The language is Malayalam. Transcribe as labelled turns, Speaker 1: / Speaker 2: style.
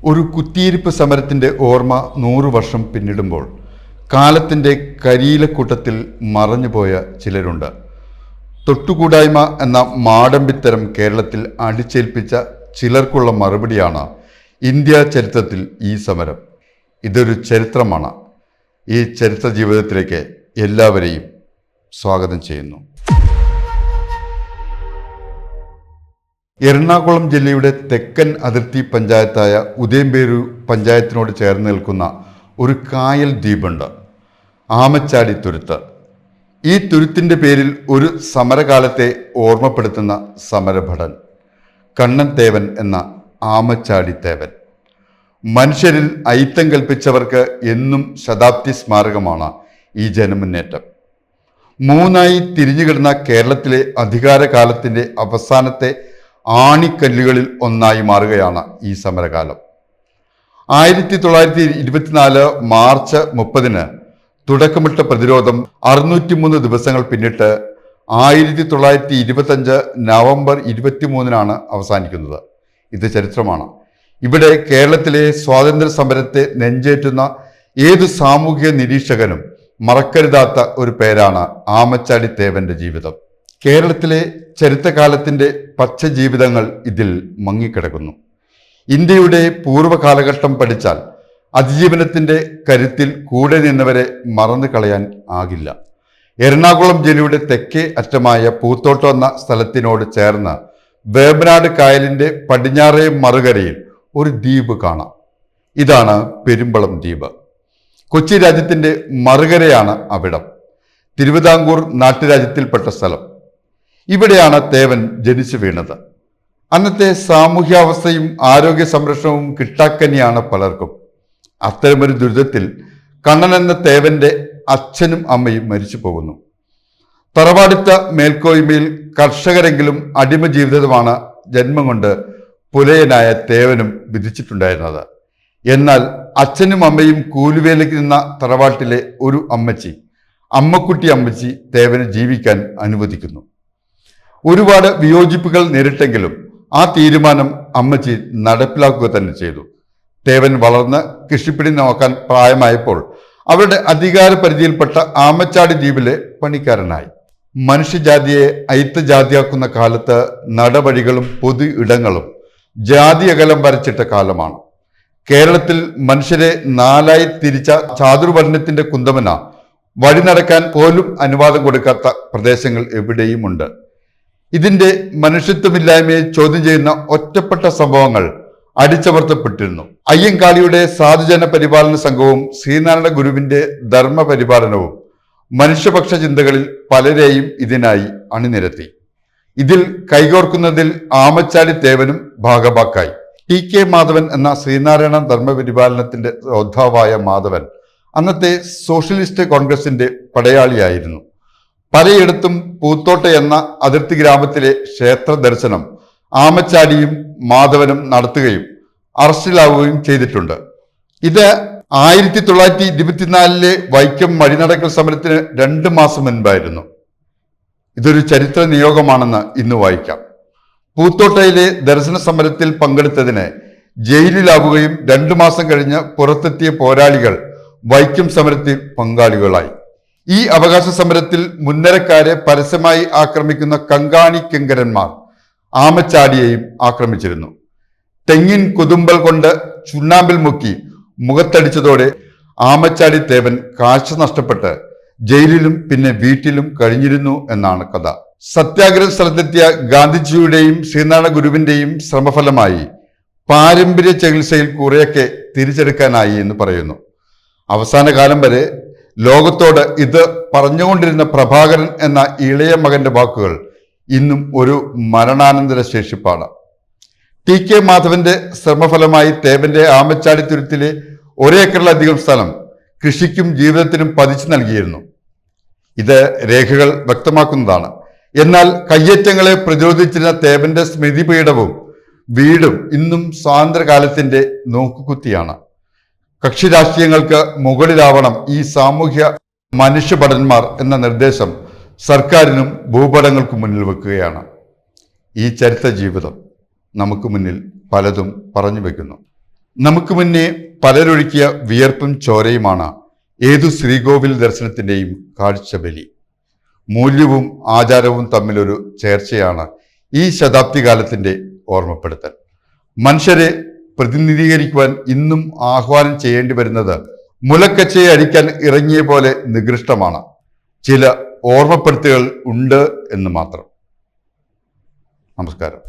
Speaker 1: ഒരു കുത്തിയിരിപ്പ് സമരത്തിൻ്റെ ഓർമ്മ 100 വർഷം പിന്നിടുമ്പോൾ കാലത്തിൻ്റെ കരിയിലക്കൂട്ടത്തിൽ മറഞ്ഞുപോയ ചിലരുണ്ട്. തൊട്ടുകൂടായ്മ എന്ന മാടമ്പിത്തരം കേരളത്തിൽ അടിച്ചേൽപ്പിച്ച ചിലർക്കുള്ള മറുപടിയാണ് ഇന്ത്യ ചരിത്രത്തിൽ ഈ സമരം. ഇതൊരു ചരിത്രമാണ്. ഈ ചരിത്ര ജീവിതത്തിലേക്ക് എല്ലാവരെയും സ്വാഗതം ചെയ്യുന്നു. എറണാകുളം ജില്ലയുടെ തെക്കൻ അതിർത്തി പഞ്ചായത്തായ ഉദയംപേരൂർ പഞ്ചായത്തിനോട് ചേർന്ന് നിൽക്കുന്ന ഒരു കായൽ ദ്വീപുണ്ട്, ആമച്ചാടി തുരുത്ത്. ഈ തുരുത്തിൻ്റെ പേരിൽ ഒരു സമരകാലത്തെ ഓർമ്മപ്പെടുത്തുന്ന സമരഭടൻ കണ്ണൻ തേവൻ എന്ന ആമച്ചാടി തേവൻ. മനുഷ്യരിൽ അയിത്തം കൽപ്പിച്ചവർക്ക് എന്നും ശതാബ്ദി സ്മാരകമാണ് ഈ ജനമുന്നേറ്റം. മൂന്നായി തിരിഞ്ഞുകിടന്ന കേരളത്തിലെ അധികാരകാലത്തിൻ്റെ അവസാനത്തെ ആണിക്കല്ലുകളിൽ ഒന്നായി മാറുകയാണ് ഈ സമരകാലം. 1924 മാർച്ച് 30 തുടക്കമിട്ട പ്രതിരോധം 603 ദിവസങ്ങൾ പിന്നിട്ട് 1925 നവംബർ 23 അവസാനിക്കുന്നത്. ഇത് ചരിത്രമാണ്. ഇവിടെ കേരളത്തിലെ സ്വാതന്ത്ര്യ സമരത്തെ നെഞ്ചേറ്റുന്ന ഏതു സാമൂഹിക നിരീക്ഷകനും മറക്കരുതാത്ത ഒരു പേരാണ് ആമച്ചാടി തേവന്റെ ജീവിതം. കേരളത്തിലെ ചരിത്രകാലത്തിൻ്റെ പച്ച ജീവിതങ്ങൾ ഇതിൽ മങ്ങിക്കിടക്കുന്നു. ഇന്ത്യയുടെ പൂർവ്വകാലഘട്ടം പഠിച്ചാൽ അതിജീവനത്തിൻ്റെ കരുത്തിൽ കൂടെ നിന്നവരെ മറന്നു കളയാൻ ആകില്ല. എറണാകുളം ജില്ലയുടെ തെക്കേ അറ്റമായ പൂത്തോട്ടം എന്ന സ്ഥലത്തിനോട് ചേർന്ന് വേമ്പനാട് കായലിൻ്റെ പടിഞ്ഞാറേ മറുകരയിൽ ഒരു ദ്വീപ് കാണാം. ഇതാണ് പെരുമ്പളം ദ്വീപ്. കൊച്ചി രാജ്യത്തിൻ്റെ മറുകരയാണ് അവിടം. തിരുവിതാംകൂർ നാട്ടുരാജ്യത്തിൽപ്പെട്ട സ്ഥലം. ഇവിടെയാണ് തേവൻ ജനിച്ചു വീണത്. അന്നത്തെ സാമൂഹ്യാവസ്ഥയും ആരോഗ്യ സംരക്ഷണവും കിട്ടാക്കനിയാണ് പലർക്കും. അത്തരമൊരു ദുരിതത്തിൽ കണ്ണൻ എന്ന തേവന്റെ അച്ഛനും അമ്മയും മരിച്ചു പോകുന്നു. തറവാടിത്ത മേൽക്കോയ്മയിൽ കർഷകരെങ്കിലും അടിമ ജീവിതമാണ് ജന്മം കൊണ്ട് പുലയനായ തേവനും വിധിച്ചിട്ടുണ്ടായിരുന്നത്. എന്നാൽ അച്ഛനും അമ്മയും കൂലിവേലയ്ക്ക് നിന്ന തറവാട്ടിലെ ഒരു അമ്മച്ചി, അമ്മക്കുട്ടി അമ്മച്ചി, തേവന് ജീവിക്കാൻ അനുവദിക്കുന്നു. ഒരുപാട് വിയോജിപ്പുകൾ നേരിട്ടെങ്കിലും ആ തീരുമാനം അമ്മച്ചി നടപ്പിലാക്കുക തന്നെ ചെയ്തു. തേവൻ വളർന്ന് കൃഷിപ്പിടി നോക്കാൻ പ്രായമായപ്പോൾ അവരുടെ അധികാര പരിധിയിൽപ്പെട്ട ആമച്ചാടി ദ്വീപിലെ പണിക്കാരനായി. മനുഷ്യജാതിയെ അയിത്തജാതിയാക്കുന്ന കാലത്ത് നടവഴികളും പൊതു ഇടങ്ങളും ജാതി അകലം വരച്ചിട്ട കാലമാണ്. കേരളത്തിൽ മനുഷ്യരെ 4 തിരിച്ച ചാതുർവർണ്ണത്തിന്റെ കുന്തമന വഴി നടക്കാൻ പോലും അനുവാദം കൊടുക്കാത്ത പ്രദേശങ്ങൾ എവിടെയുമുണ്ട്. ഇതിന്റെ മനുഷ്യത്വമില്ലായ്മയെ ചോദ്യം ചെയ്യുന്ന ഒറ്റപ്പെട്ട സംഭവങ്ങൾ അടിച്ചമർത്തപ്പെട്ടിരുന്നു. അയ്യങ്കാളിയുടെ സാധുജന പരിപാലന സംഘവും ശ്രീനാരായണ ഗുരുവിന്റെ ധർമ്മപരിപാലനവും മനുഷ്യപക്ഷ ചിന്തകളിൽ പലരെയും ഇതിനായി അണിനിരത്തി. ഇതിൽ കൈകോർക്കുന്നതിൽ ആമച്ചാടി തേവനും ഭാഗഭാക്കായി. TK മാധവൻ എന്ന ശ്രീനാരായണ ധർമ്മപരിപാലനത്തിന്റെ യോദ്ധാവായ മാധവൻ അന്നത്തെ സോഷ്യലിസ്റ്റ് കോൺഗ്രസിന്റെ പടയാളിയായിരുന്നു. പലയിടത്തും പൂത്തോട്ട എന്ന അതിർത്തി ഗ്രാമത്തിലെ ക്ഷേത്ര ദർശനം ആമച്ചാടിയും മാധവനും നടത്തുകയും അറസ്റ്റിലാവുകയും ചെയ്തിട്ടുണ്ട്. ഇത് 1924 വൈക്കം വഴിനടക്കൽ സമരത്തിന് 2 മാസം മുൻപായിരുന്നു. ഇതൊരു ചരിത്ര നിയോഗമാണെന്ന് ഇന്ന് വായിക്കാം. പൂത്തോട്ടയിലെ ദർശന സമരത്തിൽ പങ്കെടുത്തതിന് ജയിലിലാവുകയും 2 മാസം കഴിഞ്ഞ് പുറത്തെത്തിയ പോരാളികൾ വൈക്കം സമരത്തിൽ പങ്കാളികളായി. ഈ അവകാശ സമരത്തിൽ മുൻനിരക്കാരെ പരസ്യമായി ആക്രമിക്കുന്ന കങ്കാണി കിങ്കരന്മാർ ആമച്ചാടിയെയും ആക്രമിച്ചിരുന്നു. തെങ്ങിൻ കൊതുമ്പൽ കൊണ്ട് ചുണ്ണാമ്പിൽ മുക്കി മുഖത്തടിച്ചതോടെ ആമച്ചാടി തേവൻ കാഴ്ച നഷ്ടപ്പെട്ട് ജയിലിലും പിന്നെ വീട്ടിലും കഴിഞ്ഞിരുന്നു എന്നാണ് കഥ. സത്യാഗ്രഹ സ്ഥലത്തെത്തിയ ഗാന്ധിജിയുടെയും ശ്രീനാരായണ ഗുരുവിന്റെയും ശ്രമഫലമായി പാരമ്പര്യ ചികിത്സയിൽ കുറെയൊക്കെ തിരിച്ചെടുക്കാനായി എന്ന് പറയുന്നു. അവസാന കാലം വരെ ലോകത്തോട് ഇത് പറഞ്ഞുകൊണ്ടിരുന്ന പ്രഭാകരൻ എന്ന ഇളയ മകന്റെ വാക്കുകൾ ഇന്നും ഒരു മരണാനന്തര ശേഷിപ്പാണ്. TK മാധവന്റെ ശ്രമഫലമായി തേവന്റെ ആമച്ചാടി തുരുത്തിലെ 1 ഏക്കറിലധികം സ്ഥലം കൃഷിക്കും ജീവിതത്തിനും പതിച്ചു നൽകിയിരുന്നു. ഇത് രേഖകൾ വ്യക്തമാക്കുന്നതാണ്. എന്നാൽ കയ്യേറ്റങ്ങളെ പ്രതിരോധിച്ചിരുന്ന തേവന്റെ സ്മൃതിപീഠവും വീടും ഇന്നും സ്വാതന്ത്ര്യകാലത്തിന്റെ നോക്കുകുത്തിയാണ്. കക്ഷി രാഷ്ട്രീയങ്ങൾക്ക് മുകളിലാവണം ഈ സാമൂഹ്യ മനുഷ്യഭടന്മാർ എന്ന നിർദ്ദേശം സർക്കാരിനും ഭൂപടങ്ങൾക്കും മുന്നിൽ വെക്കുകയാണ്. ഈ ചരിത്ര ജീവിതം നമുക്ക് മുന്നിൽ പലതും പറഞ്ഞു വയ്ക്കുന്നു. നമുക്ക് മുന്നേ പലരൊഴുക്കിയ വിയർപ്പും ചോരയുമാണ് ഏതു ശ്രീകോവിൽ ദർശനത്തിന്റെയും കാഴ്ചബലി. മൂല്യവും ആചാരവും തമ്മിലൊരു ചേർച്ചയാണ് ഈ ശതാബ്ദി കാലത്തിന്റെ ഓർമ്മപ്പെടുത്തൽ. മനുഷ്യരെ പ്രതിനിധീകരിക്കുവാൻ ഇന്നും ആഹ്വാനം ചെയ്യേണ്ടി വരുന്നത് മുലക്കച്ചയെ അടിക്കാൻ ഇറങ്ങിയ പോലെ നികൃഷ്ടമാണ്. ചില ഓർമ്മപ്പെടുത്തുകൾ ഉണ്ട് എന്ന് മാത്രം. നമസ്കാരം.